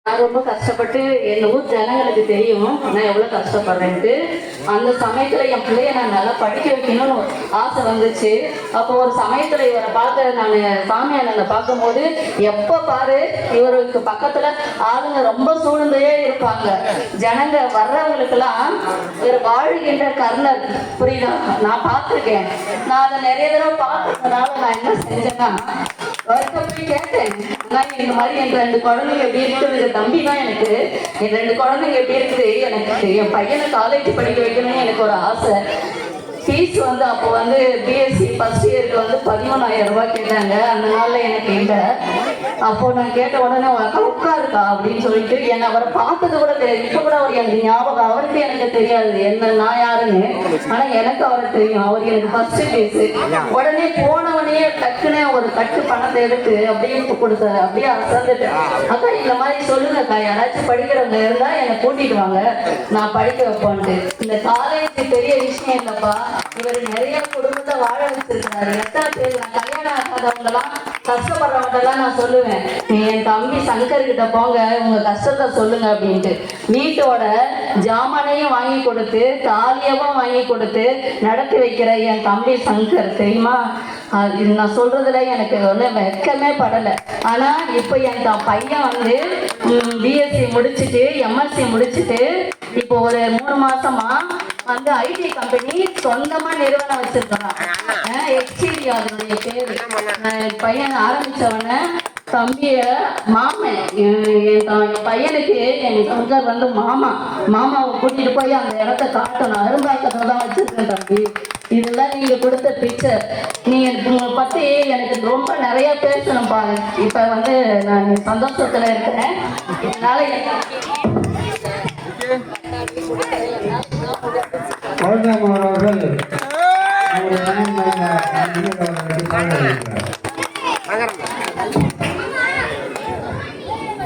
நான் ரொம்ப கஷ்டப்பட்டு என் ஊர் ஜனங்களுக்கு தெரியும் நான் எவ்வளோ கஷ்டப்படுறேன்ட்டு. அந்த சமயத்தில் என் பிள்ளைய நான் நல்லா படிக்க வைக்கணும்னு ஆசை வந்துச்சு. அப்போ ஒரு சமயத்தில் இவரை பார்க்க நான் சாமியானனை பார்க்கும்போது எப்போ பாரு இவருக்கு பக்கத்தில் ஆளுங்க ரொம்ப சூழ்ந்தையே இருப்பாங்க. ஜனங்க வர்றவங்களுக்கெல்லாம் இவர் வாழ்கின்ற கர்ணர் புரியுதா, நான் பார்த்துருக்கேன். நான் அதை நிறைய தடவை பார்த்ததுனால நான் என்ன செஞ்சேன்னா அவர்கிட்ட போய் கேட்டேன், இந்த மாதிரி என் 2 குழந்தைங்க எப்படி இருக்குது, தம்பி தான் எனக்கு, என் 2 குழந்தைங்க எப்படி இருக்குது, எனக்கு என் பையனை காலேஜ் படிக்க வைக்கணும்னு எனக்கு ஒரு ஆசை. ஃபீஸ் வந்து அப்போ வந்து பிஎஸ்சி ஃபர்ஸ்ட் இயருக்கு வந்து 13,000 ரூபாய் கேட்டாங்க. அந்த நாளில் எனக்கு இல்லை. அப்போது நான் கேட்ட உடனே உட்காருக்கா அப்படின்னு சொல்லிட்டு என்னை அவரை பார்த்தது கூட தெரியாது. இப்போ கூட அவர் எனக்கு ஞாபகம், அவருக்கு எனக்கு தெரியாது என்ன நான் யாருன்னு, ஆனால் எனக்கு அவரை தெரியும். அவர் எனக்கு ஃபர்ஸ்ட் ஃபீஸு. உடனே போனவனையே டக்குன்னு ஒரு கட்டு பணத்தை எடுத்து அப்படியே கொடுத்தாரு. அப்படியே அசந்துட்டு, அக்கா இந்த மாதிரி சொல்லுங்கக்கா, யாராச்சும் படிக்கிறவங்க இருந்தால் என்னை கூட்டிட்டு வாங்க, நான் படிக்க வைப்போன்ட்டு. இந்த காலேஜ் பெரிய விஷயம் இல்லைப்பா, இவர் நிறைய குடும்பத்தை வாழ வச்சிருக்காரு. எத்தனை பேர் நான் கல்யாணம் ஆகாதவங்கலாம் கஷ்டப்படுறவங்கலாம் நான் சொல்லுவேன், என் தம்பி சங்கர் கிட்ட போங்க, உங்க கஷ்டத்தை சொல்லுங்க அப்படின்ட்டு. வீட்டோட ஜாமானையும் வாங்கி கொடுத்து தாலியவும் வாங்கி கொடுத்து நடத்தி வைக்கிற என் தம்பி சங்கர் தெரியுமா. நான் சொல்றதுல எனக்கு வந்து வெட்கமே படலை. ஆனா இப்போ என் பையன் வந்து பிஎஸ்சி முடிச்சுட்டு எம்எஸ்சி முடிச்சுட்டு இப்போ ஒரு 3 மாசமா வந்து ஐடி கம்பெனி சொந்தமா நிறுவனம் வச்சிருக்கான். எக்ஸ்டீரியா அதனுடைய பேரு. பையன் ஆரம்பிச்சவன தம்பிய மாமன், என் பையனுக்கு என் சங்கர் வந்து மாமாவை கூட்டிட்டு போய் அந்த இடத்த காட்டணும். அரும்பாக்கத்தை தான் வச்சிருக்கேன் தம்பி. இதெல்லாம் நீங்க கொடுத்த பிக்சர். நீங்க பத்தி எனக்கு ரொம்ப நிறைய பேசணும்ப்பா. இப்ப வந்து நான் சந்தோஷத்துல இருக்கிறேன். இதனால அவர்கள்